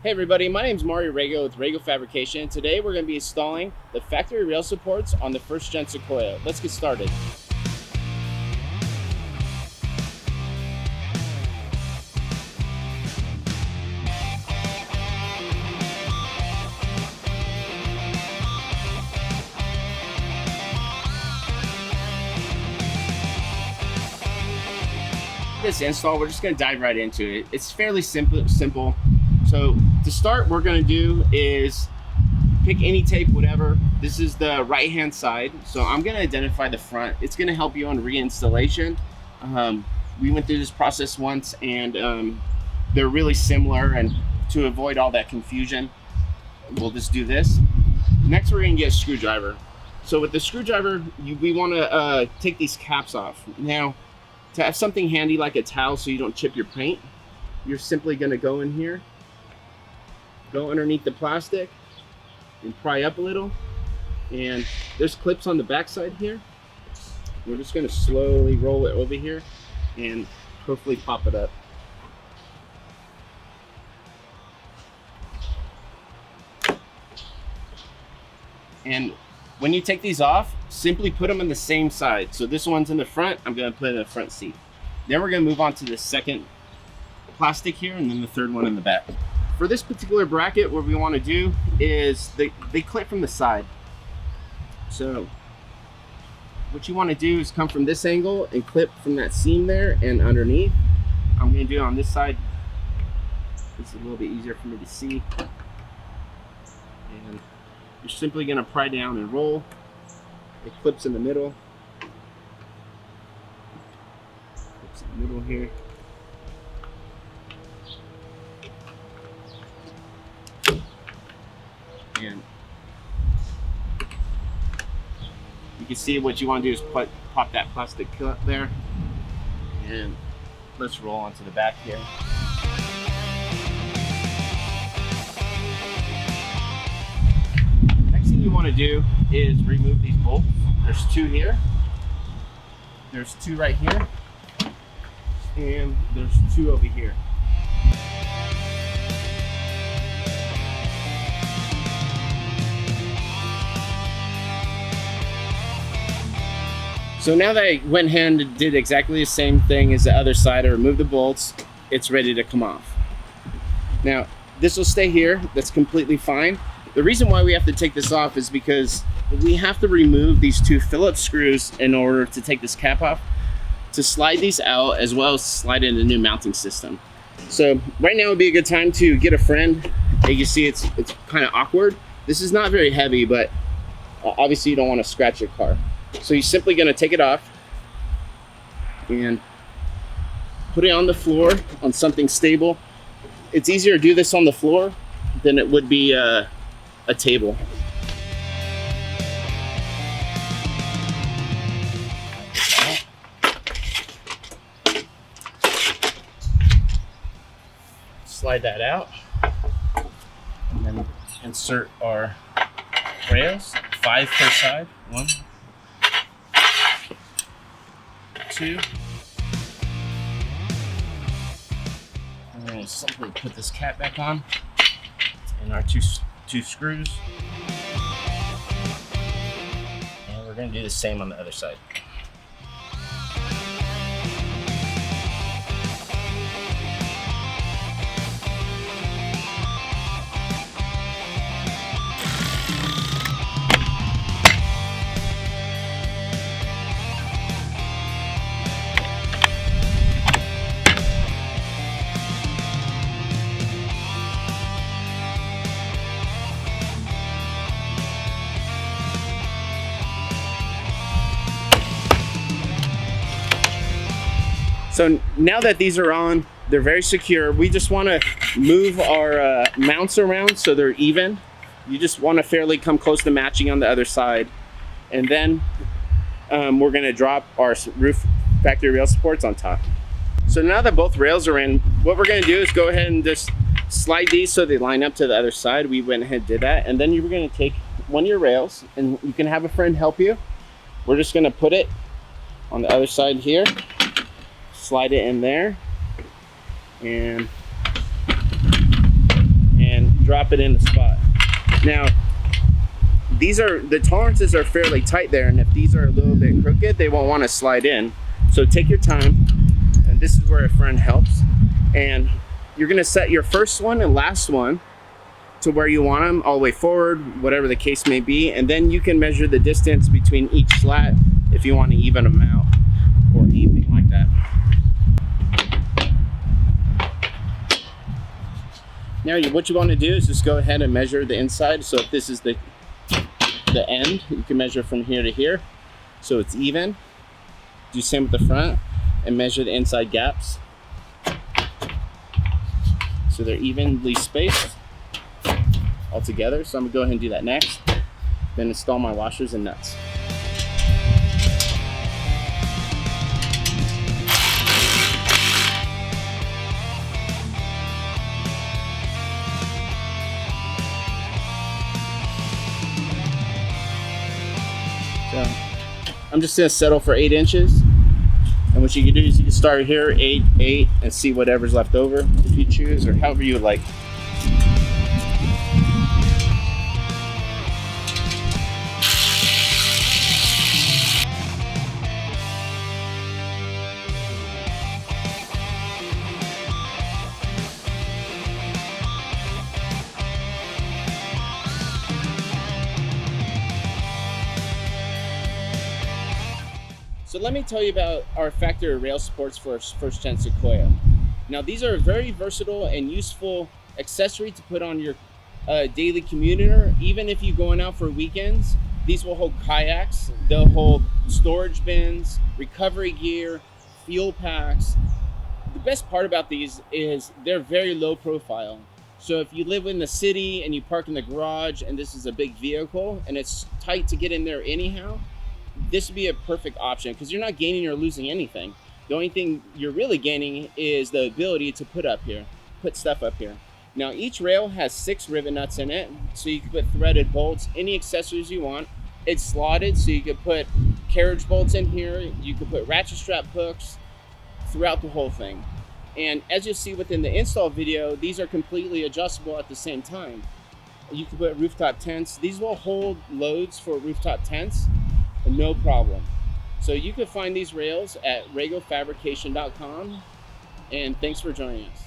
Hey everybody, my name is Mario Rego with Rego Fabrication. Today we're going to be installing the factory rail supports on the first gen Sequoia. Let's get started. This install, we're just going to dive right into it. It's fairly simple. So to start, we're going to do is pick any tape, whatever. This is the right hand side, so I'm going to identify the front. It's going to help you on reinstallation. We went through this process once, and they're really similar, and to avoid all that confusion, we'll just do this. Next, we're going to get a screwdriver. So with the screwdriver, we want to take these caps off. Now, to have something handy like a towel so you don't chip your paint, you're simply going to go in here, go underneath the plastic and pry up a little, and there's clips on the back side here. We're just going to slowly roll it over here and hopefully pop it up. And when you take these off, simply put them on the same side. So this one's in the front, I'm going to put it in the front seat. Then we're going to move on to the second plastic here, and then the third one in the back. For this particular bracket, what we want to do is they clip from the side. So what you want to do is come from this angle and clip from that seam there and underneath. I'm going to do it on this side. It's a little bit easier for me to see. And you're simply going to pry down and roll. It clips in the middle. Clips in the middle here. And you can see what you want to do is pop that plastic clip there. And let's roll onto the back here. You want to do is remove these bolts. There's two here, there's two right here, and there's two over here. So now that I went ahead and did exactly the same thing as the other side, I removed the bolts, it's ready to come off. Now this will stay here, that's completely fine. The reason why we have to take this off is because we have to remove these two Phillips screws in order to take this cap off, to slide these out, as well as slide in a new mounting system. So right now would be a good time to get a friend. As you see, it's kind of awkward. This is not very heavy, but obviously you don't want to scratch your car. So you're simply going to take it off and put it on the floor on something stable. It's easier to do this on the floor than it would be a table. Slide that out and then insert our rails, 5 per side. 1, 2. And then we'll simply put this cap back on and our two screws, and we're going to do the same on the other side. So now that these are on, they're very secure. We just want to move our mounts around so they're even. You just want to fairly come close to matching on the other side. And then we're going to drop our roof factory rail supports on top. So now that both rails are in, what we're going to do is go ahead and just slide these so they line up to the other side. We went ahead and did that. And then you're going to take one of your rails, and you can have a friend help you. We're just going to put it on the other side here. Slide it in there, and drop it in the spot. Now, the tolerances are fairly tight there, and if these are a little bit crooked, they won't want to slide in. So take your time, and this is where a friend helps. And you're gonna set your first one and last one to where you want them, all the way forward, whatever the case may be, and then you can measure the distance between each slat if you want to even them out or anything like that. Now what you want to do is just go ahead and measure the inside. So if this is the end, you can measure from here to here so it's even. Do same with the front and measure the inside gaps so they're evenly spaced all together. So I'm gonna go ahead and do that next, then install my washers and nuts. So I'm just gonna settle for 8 inches. And what you can do is you can start here, 8, 8, and see whatever's left over if you choose, or however you would like. So let me tell you about our factory rail supports for first gen Sequoia. Now these are a very versatile and useful accessory to put on your daily commuter. Even if you're going out for weekends, these will hold kayaks, they'll hold storage bins, recovery gear, fuel packs. The best part about these is they're very low profile. So if you live in the city and you park in the garage and this is a big vehicle and it's tight to get in there anyhow, this would be a perfect option because you're not gaining or losing anything. The only thing you're really gaining is the ability to put stuff up here. Now each rail has 6 rivet nuts in it, so you can put threaded bolts, any accessories you want. It's slotted, so you could put carriage bolts in here, you could put ratchet strap hooks throughout the whole thing. And as you'll see within the install video, these are completely adjustable at the same time. You can put rooftop tents. These will hold loads for rooftop tents. No problem. So you can find these rails at regofabrication.com, and thanks for joining us.